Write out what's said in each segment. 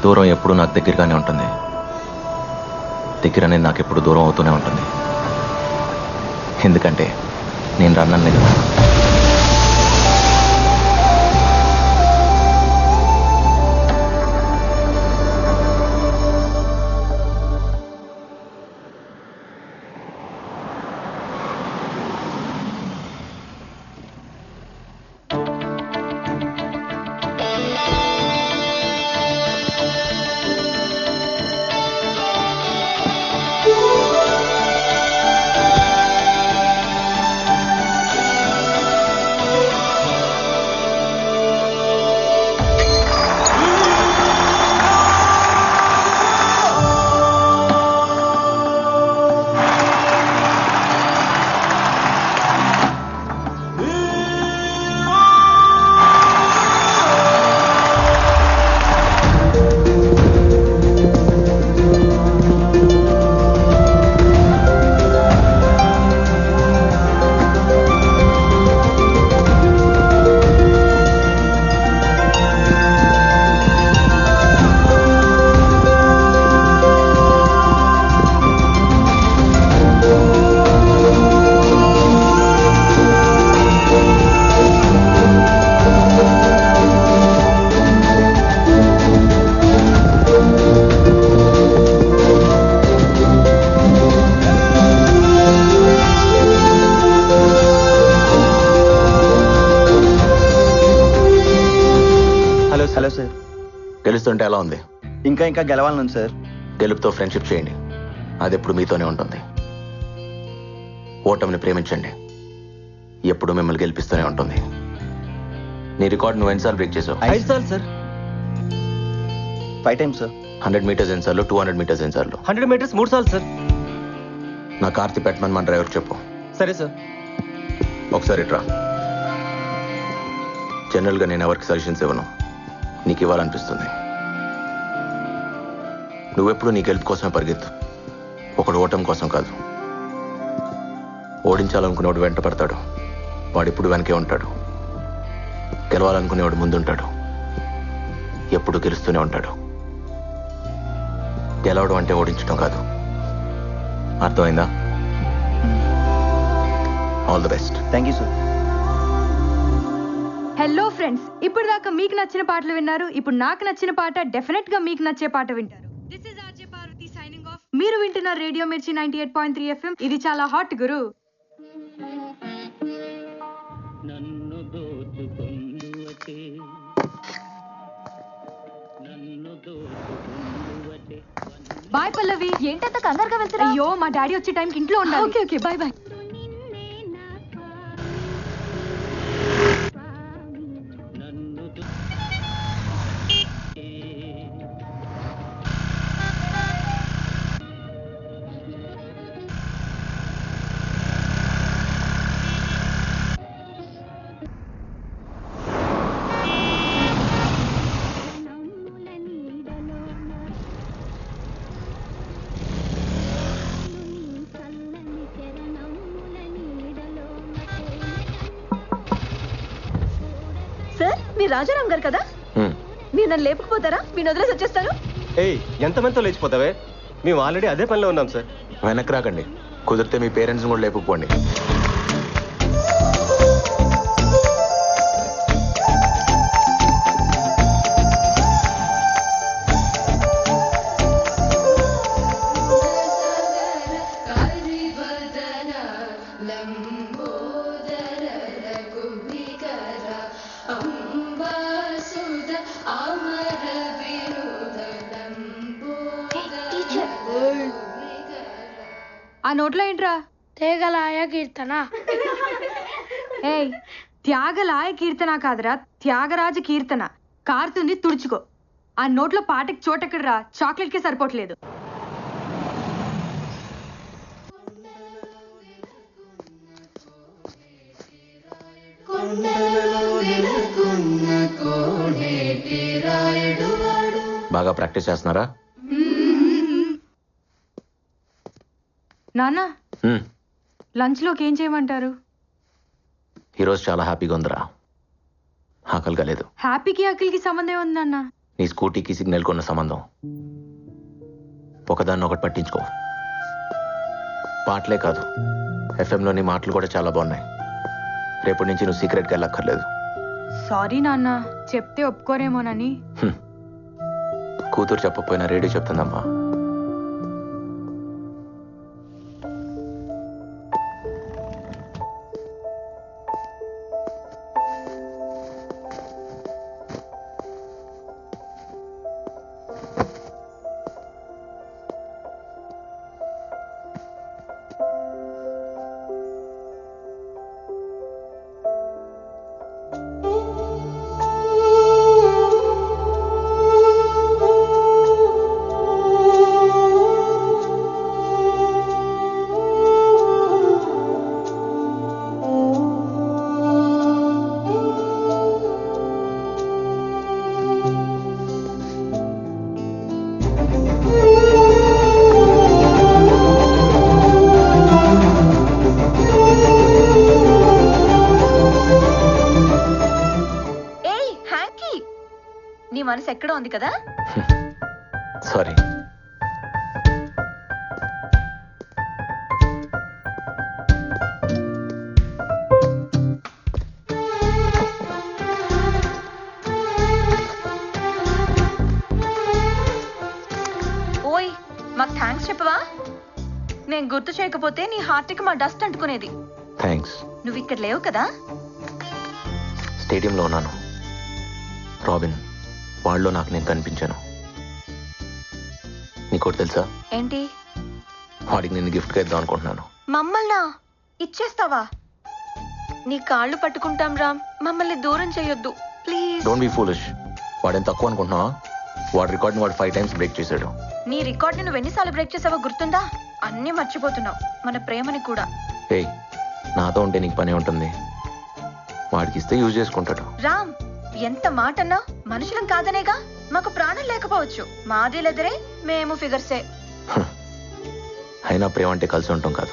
దూరం ఎప్పుడు నాకు దగ్గరగానే ఉంటుంది, దగ్గర అనేది నాకు ఎప్పుడు దూరం అవుతూనే ఉంటుంది. ఎందుకంటే నేను రన్నని కదా. Hello sir. గెలుస్తుంటే ఎలా ఉంది? ఇంకా గెలవాలను సార్. గెలుపుతో ఫ్రెండ్షిప్ చేయండి, అది ఎప్పుడు మీతోనే ఉంటుంది. ఓటమిని ప్రేమించండి, ఎప్పుడు మిమ్మల్ని గెలిపిస్తూనే ఉంటుంది. నీ రికార్డ్ నువ్వు ఎన్నిసార్లు బ్రేక్ చేసావు? 5 సార్లు సార్. 5 times sir. 100 మీటర్స్ ఎన్నిసార్లు, 200 మీటర్స్ ఎన్నిసార్లు? 100 meters 3 సార్లు సార్. నా కార్తీ పెట్టమని మన డ్రైవర్కి చెప్పు. సరే సార్. ఒకసారి ఇట్రా. జనరల్గా నేను ఎవరికి సజెషన్స్ ఇవ్వను, నీకు ఇవ్వాలనిపిస్తుంది. నువ్వెప్పుడు నీ గెలుపు కోసమే పరిగెత్తు, ఒకడు ఓటమి కోసం కాదు. ఓడించాలనుకునేవాడు వెంట పడతాడు, వాడిప్పుడు వెనకే ఉంటాడు. గెలవాలనుకునేవాడు ముందుంటాడు, ఎప్పుడు గెలుస్తూనే ఉంటాడు. గెలవడం అంటే ఓడించడం కాదు, అర్థమైందా? All the best. Thank you sir. Hello friends, ఇప్పుడు దాకా మీకు నచ్చిన పాటలు విన్నారు. ఇప్పుడు నాకు నచ్చిన పాట డెఫినెట్ గా మీకు నచ్చే పాట వింటారు. This is RJ Parvathi signing off. మీరు వింటున్న రేడియో మిర్చి 98.3 FM. ఇది చాలా హాట్ గురు. బాయ్ పల్లవి. ఏంటంత కంగారుగా వెళ్తున్నా? అయ్యో, మా డాడీ వచ్చే టైంకి ఇంట్లో ఉండాలి. Okay okay, bye bye. Sir, మీరు రాజారాం గారు కదా? మీరు నన్ను లేపకపోతారా? మీరు వదిలేసి వచ్చేస్తారు. ఏయ్, ఎంతమందితో లేచిపోతావే? మేము ఆల్రెడీ అదే పనిలో ఉన్నాం సార్. వెనక్కి రాకండి, కుదిరితే మీ పేరెంట్స్ని కూడా లేపుకుపోండి. ఆ నోట్లో ఏంట్రా? తేగలాయ కీర్తన. ఏయ్, త్యాగలాయ కీర్తన కాదురా, త్యాగరాజ కీర్తన. కారుతుంది, తుడుచుకో. ఆ నోట్లో పాటకి చోటెక్కడరా, చాక్లెట్కే సరిపోవట్లేదు. బాగా ప్రాక్టీస్ చేస్తున్నారా? నాన్న, లంచ్ లోకి ఏం చేయమంటారు? ఈరోజు చాలా హ్యాపీగా ఉందిరా, ఆకలిగా లేదు. హ్యాపీకి ఆకలికి సంబంధం ఉంది నాన్న. నీ స్కూటీకి సిగ్నల్ కొన్న సంబంధం. ఒకదాన్ని ఒకటి పట్టించుకో. పాటలే కాదు, ఎఫ్ఎంలోని మాటలు కూడా చాలా బాగున్నాయి. రేపటి నుంచి నువ్వు సీక్రెట్గా వెళ్ళక్కర్లేదు. సారీ నాన్న, చెప్తే ఒప్పుకోరేమోనని. కూతురు చెప్పకపోయినా రేడియో చెప్తుందమ్మా. నీ మనసు ఎక్కడో ఉంది కదా. సారీ. ఓయ్, మాకు థ్యాంక్స్ చెప్పవా? నేను గుర్తు చేయకపోతే నీ హార్ట్కి మా డస్ట్ అంటుకునేది. థ్యాంక్స్. నువ్వు ఇక్కడ లేవు కదా. స్టేడియంలో ఉన్నాను. రాబిన్ వాళ్ళలో నాకు నేను కనిపించాను. నీకోటి తెలుసా? ఏంటి? వాడికి నేను గిఫ్ట్గా ఇద్దాం అనుకుంటున్నాను. మమ్మల్నా ఇచ్చేస్తావా? నీ కాళ్ళు పట్టుకుంటాం రామ్, మమ్మల్ని దూరం చేయొద్దు ప్లీజ్. Don't be foolish. వాడేం తక్కువ అనుకుంటున్నావా? వాడి రికార్డ్ని వాడు 5 times బ్రేక్ చేశాడు. నీ రికార్డ్ని నువ్వు ఎన్నిసార్లు బ్రేక్ చేసావో గుర్తుందా? అన్నీ మర్చిపోతున్నావు, మన ప్రేమని కూడా. ఏయ్, నాతో ఉంటే నీకు పని ఉంటుంది. వాడికి ఇస్తే యూజ్ చేసుకుంటాడు. రామ్, ఎంత మాట అన్నా మనుషులం కాదనేగా. మాకు ప్రాణం లేకపోవచ్చు, మాదేలెదరే మేము ఫిగర్సే. అయినా ప్రేమ అంటే కలిసి ఉండటం కాదు,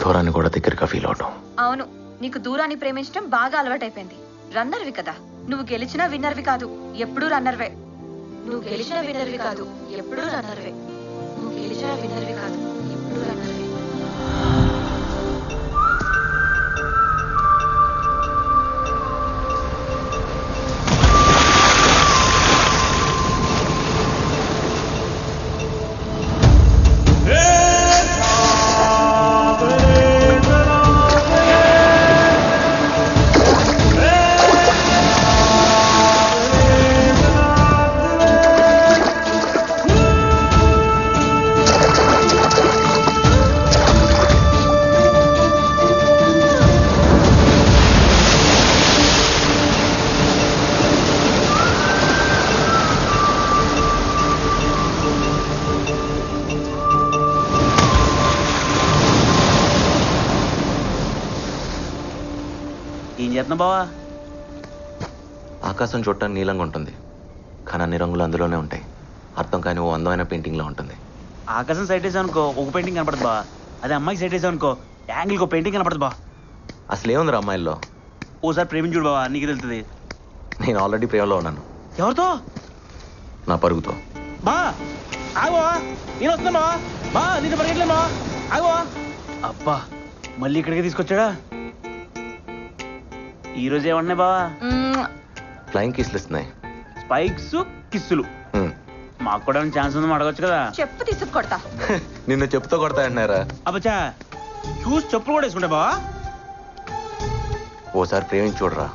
దూరాన్ని కూడా దగ్గరగా ఫీల్ అవటం. అవును, నీకు దూరాన్ని ప్రేమించడం బాగా అలవాటైపోయింది. రన్నర్వి కదా నువ్వు. గెలిచినా విన్నర్వి కాదు, ఎప్పుడూ రన్నర్వే. నువ్వు గెలిచిన విన్నర్వి కాదు, ఎప్పుడూ రన్నర్వే. నువ్వు గెలిచిన విన్నర్వి కాదు, ఎప్పుడూ రన్నర్వే. ఏం చేస్తున్నా బావా? ఆకాశం చూడటానికి నీలంగా ఉంటుంది, కానీ అన్ని రంగులు అందులోనే ఉంటాయి. అర్థం కాని ఓ అందమైన పెయింటింగ్లా ఉంటుంది. ఆకాశం సైట్ వేసావు అనుకో ఒక పెయింటింగ్ కనపడదు బా. అదే అమ్మాయికి సైట్ వేసావు అనుకో యాంగిల్కి ఒక పెయింటింగ్ కనపడదు బా. అసలు ఏముందిరా అమ్మాయిల్లో? ఓసారి ప్రేమించుడు బావా, నీకు తెలుస్తుంది. నేను ఆల్రెడీ ప్రేమలో ఉన్నాను. ఎవరితో? నా పరుగుతో. బా ఆగో, నేను వస్తున్నా బా. బా నీతో పరిగెట్లే బా, ఆగో. అబ్బా మళ్ళీ ఇక్కడికే తీసుకొచ్చాడా? ఈ రోజు ఏమన్నాయి బావా? ఫ్లయింగ్ కిస్లు ఇస్తున్నాయి. స్పైక్స్ కిస్సులు. మాకు కూడా ఛాన్స్ ఉందని అడగొచ్చు కదా. చెప్పు తీసుకు కొడతా. నిన్ను చెప్తూ కొడతా అంటున్నారా? అబ్బచ్చా చూసి చెప్పులు కూడా వేసుకుంటా బావా. ఓసారి ప్రేమించి చూడరా,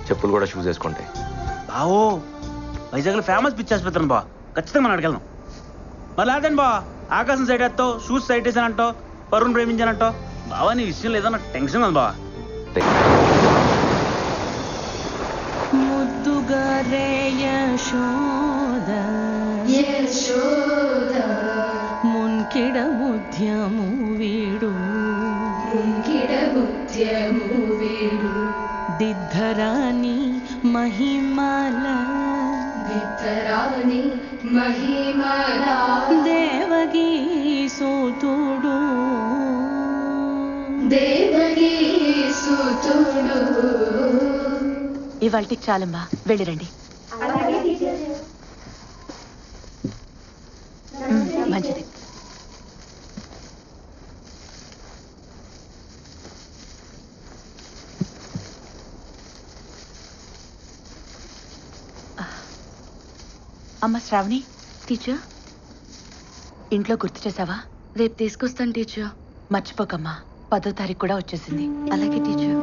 చెప్పులు కూడా షూస్ వేసుకుంటాయి. బావో వైజాగ్లో ఫేమస్ పిచ్చి ఆసుపత్రి బా, ఖచ్చితంగా మనం అడగలను. మరి లేదండి బా, ఆకాశం సైడ్ వేస్తావు, షూస్ సైడ్ వేసానంటావు, పరువును ప్రేమించానంటావు. బావా నీ విషయం లేదో నాకు టెన్షన్ ఉంది బావా. ముద్దుగరే యశోద మున్కిడ ముద్యము వీడు దిద్ధరాని మహిమల దేవగీ సూతుడు ఇవాళకి చాలమ్మా, వెళ్ళిరండి. మంచిది. అమ్మ శ్రావణి. టీచర్, ఇంట్లో గుర్తు చేసావా? రేపు తీసుకొస్తాను టీచర్. మర్చిపోకమ్మా, 10వ తారీఖు కూడా వచ్చేసింది. అలాగే టీచర్.